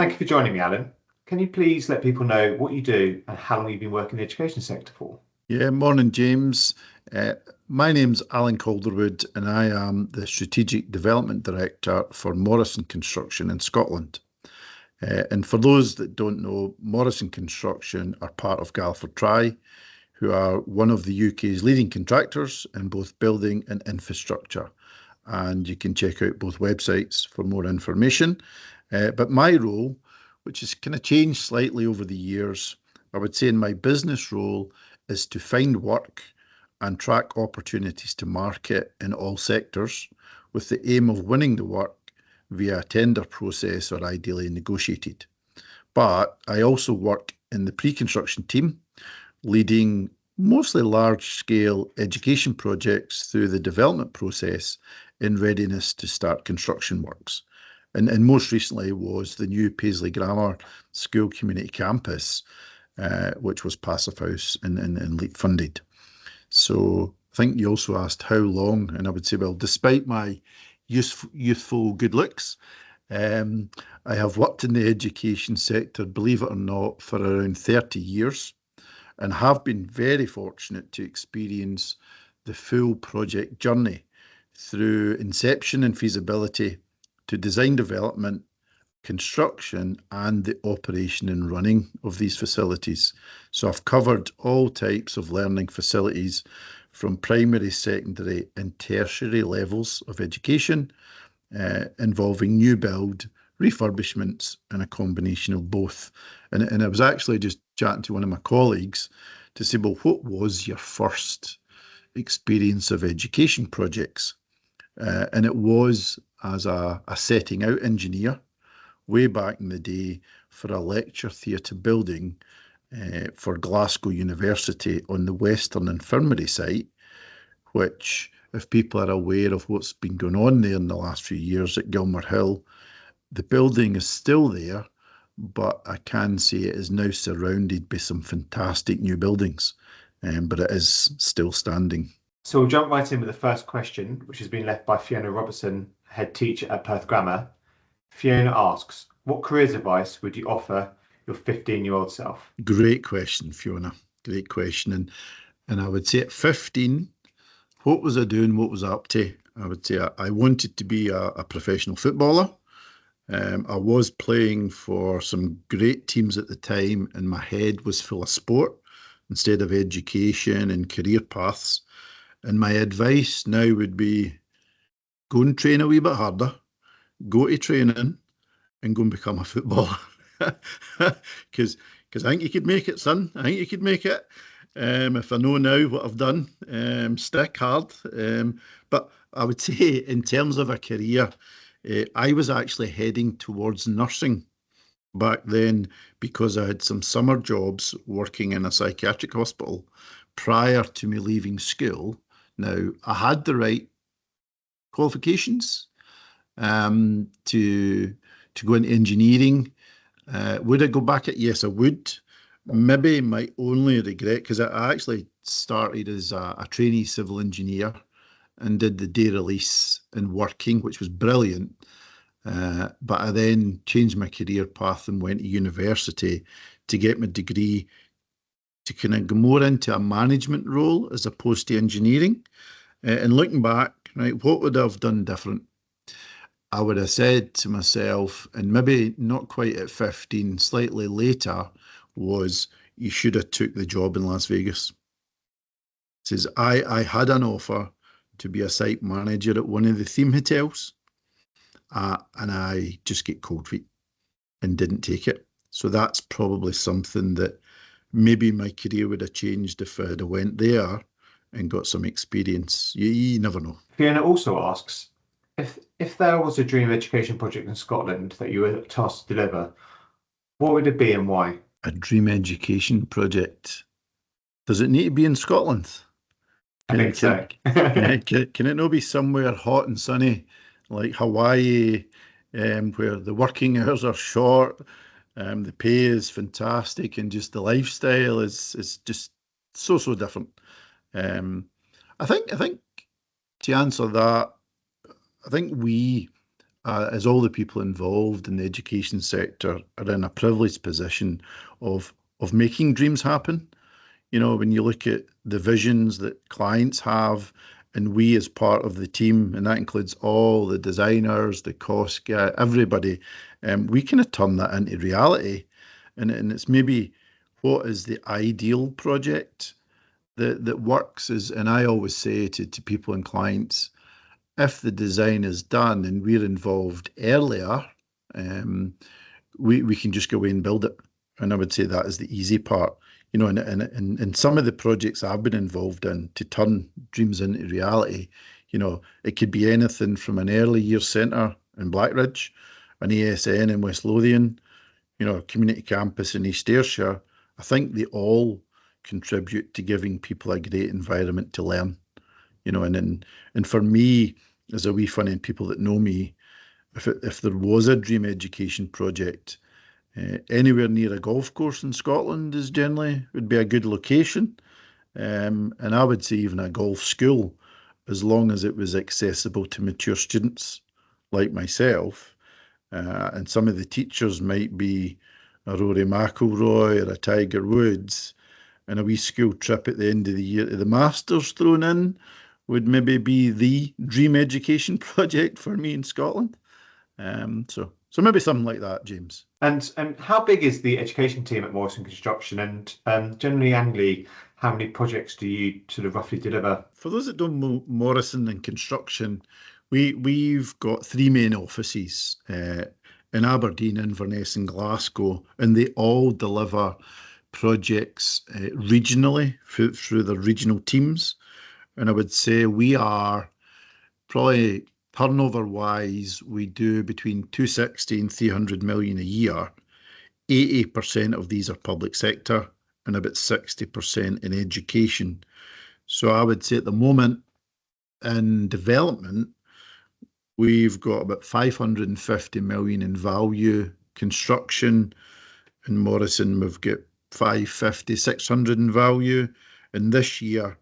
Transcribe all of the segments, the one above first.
Thank you for joining me, Alan. Can you please let people know what you do and how long you've been working in the education sector for? Yeah, morning, James. Uh, my name's Alan Calderwood, and I am the Strategic Development Director for Morrison Construction in Scotland. And for those that don't know, Morrison Construction are part of Glasgow, who are one of the UK's leading contractors in both building and infrastructure. And you can check out both websites for more information. But my role, which has kind of changed slightly over the years, I would say in my business role is to find work and track opportunities to market in all sectors with the aim of winning the work via a tender process or ideally negotiated. But I also work in the pre-construction team, leading mostly large-scale education projects through the development process in readiness to start construction works. And most recently was the new Paisley Grammar School Community Campus, which was Passive House and LEAP funded. So I think you also asked how long, and I would say, well, despite my youthful good looks, I have worked in the education sector, believe it or not, for around 30 years and have been very fortunate to experience the full project journey through inception and feasibility to design development, construction and the operation and running of these facilities. So I've covered all types of learning facilities from primary, secondary and tertiary levels of education, involving new build, refurbishments and a combination of both. And I was actually just chatting to one of my colleagues to say, well, what was your first experience of education projects? And it was as a setting out engineer way back in the day for a lecture theatre building for Glasgow University on the Western Infirmary site, which, if people are aware of what's been going on there in the last few years at Gilmer Hill, the building is still there, but I can say it is now surrounded by some fantastic new buildings, but it is still standing. So we'll jump right in with the first question, which has been left by Fiona Robertson, head teacher at Perth Grammar. Fiona asks, what careers advice would you offer your 15-year-old self? Great question, Fiona. Great question. And I would say at 15, what was I doing? What was I up to? I would say I wanted to be a professional footballer. I was playing for some great teams at the time, and my head was full of sport instead of education and career paths. And my advice now would be go and train a wee bit harder, go to training and go and become a footballer. Because I think you could make it, son. I think you could make it. If I know now what I've done, stick hard. But I would say in terms of a career, I was actually heading towards nursing back then because I had some summer jobs working in a psychiatric hospital prior to me leaving school. Now, I had the right qualifications to go into engineering. Would I go back at? Yes, I would. Maybe my only regret, because I actually started as a trainee civil engineer and did the day release and working, which was brilliant. But I then changed my career path and went to university to get my degree to kind of go more into a management role as opposed to engineering. And looking back, right, what would I have done different? I would have said to myself, and maybe not quite at 15, slightly later, was you should have took the job in Las Vegas. It says I had an offer to be a site manager at one of the theme hotels, and I just get cold feet and didn't take it. So that's probably something that maybe my career would have changed if I had went there and got some experience. You never know. Fiona also asks, if there was a dream education project in Scotland that you were tasked to deliver, what would it be and why? A dream education project. Does it need to be in Scotland? I think so. Can it not be somewhere hot and sunny like Hawaii, where the working hours are short, the pay is fantastic, and just the lifestyle is just so different? I think to answer that, I think we as all the people involved in the education sector are in a privileged position of making dreams happen. You know, when you look at the visions that clients have, and we as part of the team, and that includes all the designers, the cost guy, everybody, we kind of turn that into reality. And it's maybe what is the ideal project that works is, and I always say to people and clients, if the design is done and we're involved earlier, we can just go away and build it. And I would say that is the easy part. You know, and some of the projects I've been involved in to turn dreams into reality, you know, it could be anything from an early years centre in Blackridge, an ASN in West Lothian, you know, a community campus in East Ayrshire. I think they all contribute to giving people a great environment to learn. You know, and for me, as a wee funny, and people that know me, if there was a dream education project, anywhere near a golf course in Scotland is generally would be a good location. And I would say even a golf school, as long as it was accessible to mature students like myself. And some of the teachers might be a Rory McIlroy or a Tiger Woods, and a wee school trip at the end of the year to the Masters thrown in would maybe be the dream education project for me in Scotland. So maybe something like that, James. And how big is the education team at Morrison Construction? And generally, annually, how many projects do you sort of roughly deliver? For those that don't know Morrison and Construction, we've got three main offices in Aberdeen, Inverness and Glasgow, and they all deliver projects regionally through the regional teams. And I would say we are probably turnover-wise, we do between 260 and 300 million a year. 80% of these are public sector and about 60% in education. So I would say at the moment in development, we've got about 550 million in value. Construction in Morrison, we've got 550, 600 in value. And this year,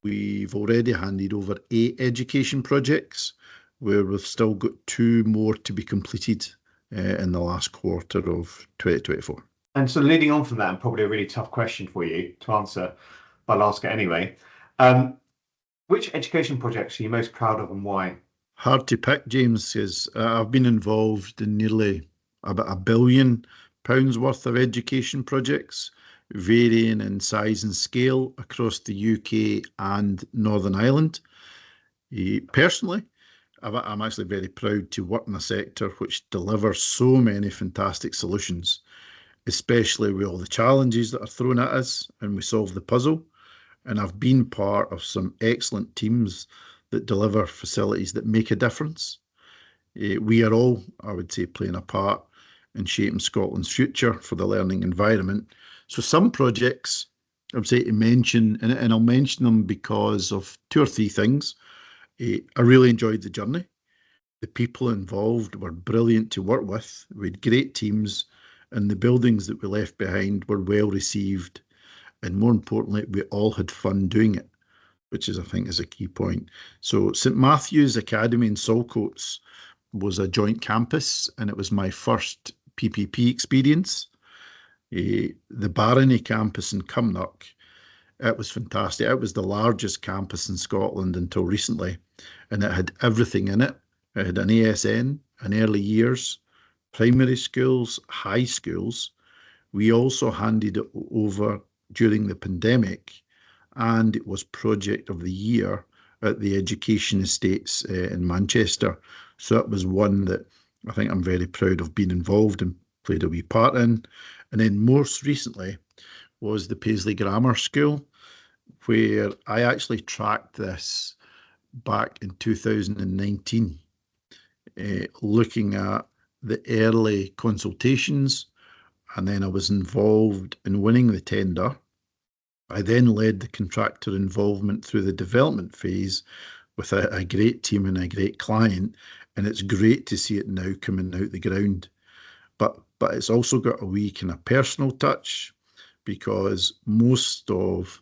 we've already handed over 8 education projects, where we've still got 2 more to be completed in the last quarter of 2024. And so leading on from that, and probably a really tough question for you to answer, but I'll ask it anyway. Which education projects are you most proud of and why? Hard to pick, James, because I've been involved in nearly about £1 billion worth of education projects, varying in size and scale across the UK and Northern Ireland. Personally, I'm actually very proud to work in a sector which delivers so many fantastic solutions, especially with all the challenges that are thrown at us, and we solve the puzzle. And I've been part of some excellent teams that deliver facilities that make a difference. We are all, I would say, playing a part in shaping Scotland's future for the learning environment. So some projects I would say to mention, and I'll mention them because of 2 or 3 things. I really enjoyed the journey. The people involved were brilliant to work with. We had great teams, and the buildings that we left behind were well received. And more importantly, we all had fun doing it, which is, I think, is a key point. So St Matthew's Academy in Saltcoats was a joint campus, and it was my first PPP experience. The Barony campus in Cumnock, it was fantastic. It was the largest campus in Scotland until recently, and it had everything in it. It had an ASN, an early years, primary schools, high schools. We also handed it over during the pandemic, and it was Project of the Year at the Education Estates in Manchester. So it was one that I think I'm very proud of being involved and played a wee part in. And then most recently was the Paisley Grammar School, where I actually tracked this back in 2019, looking at the early consultations, and then I was involved in winning the tender. I then led the contractor involvement through the development phase with a great team and a great client, and it's great to see it now coming out the ground. But it's also got a wee kind of personal touch, because most of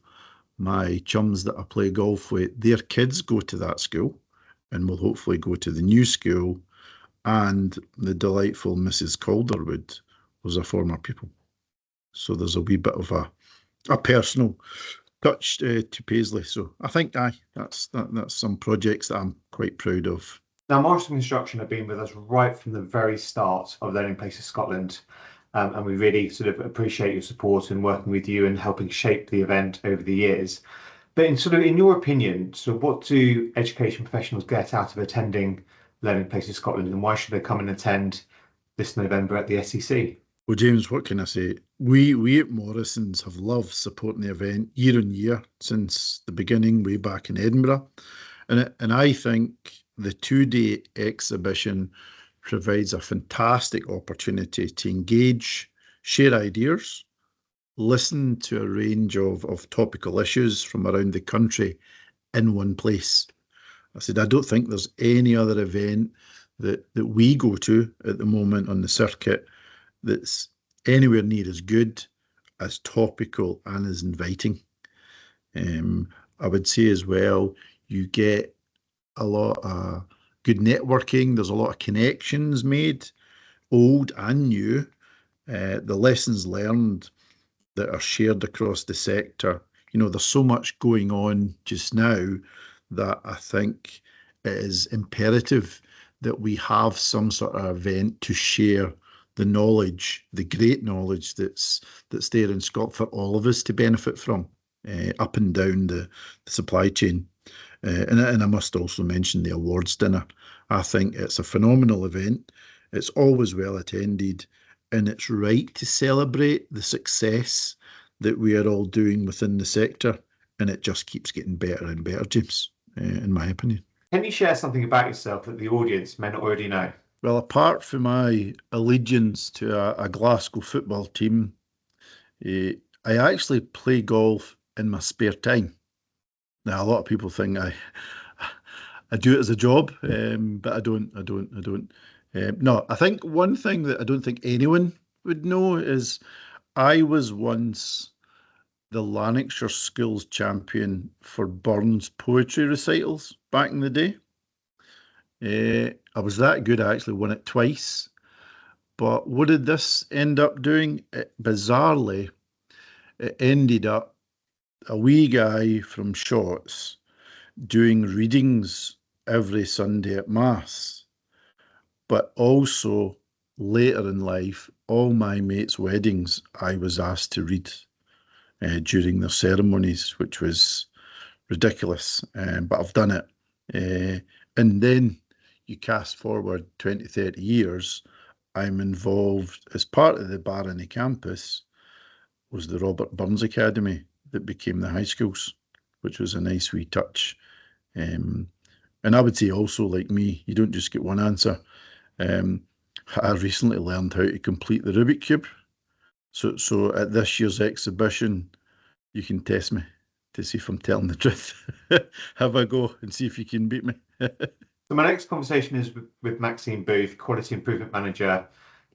my chums that I play golf with, their kids go to that school and will hopefully go to the new school. and the delightful Mrs. Calderwood was a former pupil. So there's a wee bit of a personal touch to Paisley. So I think that's some projects that I'm quite proud of. Now, Morrison Construction have been with us right from the very start of Learning Places Scotland, and we really sort of appreciate your support and working with you and helping shape the event over the years. But in your opinion, what do education professionals get out of attending Learning Places Scotland, and why should they come and attend this November at the SEC? Well, James, what can I say? We at Morrison's have loved supporting the event year on year since the beginning, way back in Edinburgh. And I think the 2-day exhibition provides a fantastic opportunity to engage, share ideas, listen to a range of topical issues from around the country in one place. I said, I don't think there's any other event that we go to at the moment on the circuit that's anywhere near as good, as topical, and as inviting. I would say as well, you get a lot of good networking. There's a lot of connections made, old and new. The lessons learned that are shared across the sector. You know, there's so much going on just now that I think it is imperative that we have some sort of event to share the knowledge, the great knowledge that's there in Scotland for all of us to benefit from, up and down the supply chain. And I must also mention the awards dinner. I think it's a phenomenal event. It's always well attended, and it's right to celebrate the success that we are all doing within the sector, and it just keeps getting better and better, James, in my opinion. Can you share something about yourself that the audience may not already know? Well, apart from my allegiance to a Glasgow football team, I actually play golf in my spare time. Now, a lot of people think I do it as a job, but I don't. No, I think one thing that I don't think anyone would know is I was once the Lanarkshire Schools champion for Burns poetry recitals back in the day. I was that good, I actually won it twice. But what did this end up doing? Bizarrely, it ended up a wee guy from Shotts doing readings every Sunday at Mass. But also, later in life, all my mates' weddings, I was asked to read during their ceremonies, which was ridiculous. But I've done it. And then you cast forward 20, 30 years, I'm involved as part of the Barony campus was the Robert Burns Academy that became the high schools, which was a nice wee touch. And I would say also, like me, you don't just get one answer. I recently learned how to complete the Rubik Cube. So at this year's exhibition, you can test me to see if I'm telling the truth. Have a go and see if you can beat me. So my next conversation is with Maxine Booth, Quality Improvement Manager,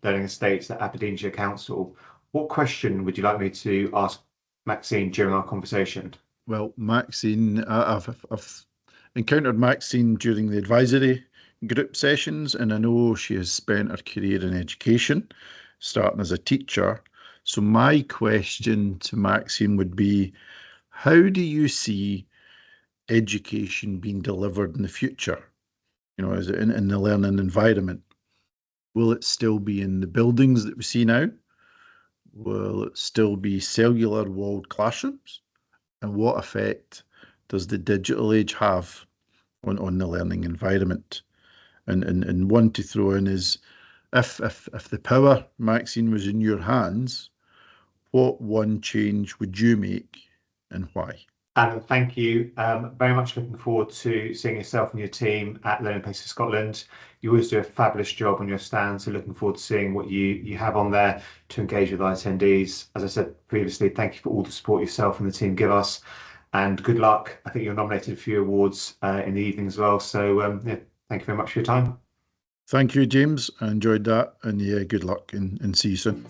Learning Estates at Aberdeenshire Council. What question would you like me to ask Maxine during our conversation? Well, Maxine, I've encountered Maxine during the advisory group sessions, and I know she has spent her career in education, starting as a teacher. So my question to Maxine would be, how do you see education being delivered in the future? You know, is it in the learning environment? Will it still be in the buildings that we see now? Will it still be cellular walled classrooms? And what effect does the digital age have on the learning environment? And one to throw in is, if the power, Maxine, was in your hands, what one change would you make and why? Alan, thank you. Very much looking forward to seeing yourself and your team at Learning Places Scotland. You always do a fabulous job on your stand, so looking forward to seeing what you have on there to engage with our attendees. As I said previously, thank you for all the support yourself and the team give us, and good luck. I think you're nominated for a few awards in the evening as well, so yeah, thank you very much for your time. Thank you, James. I enjoyed that, and yeah, good luck and see you soon.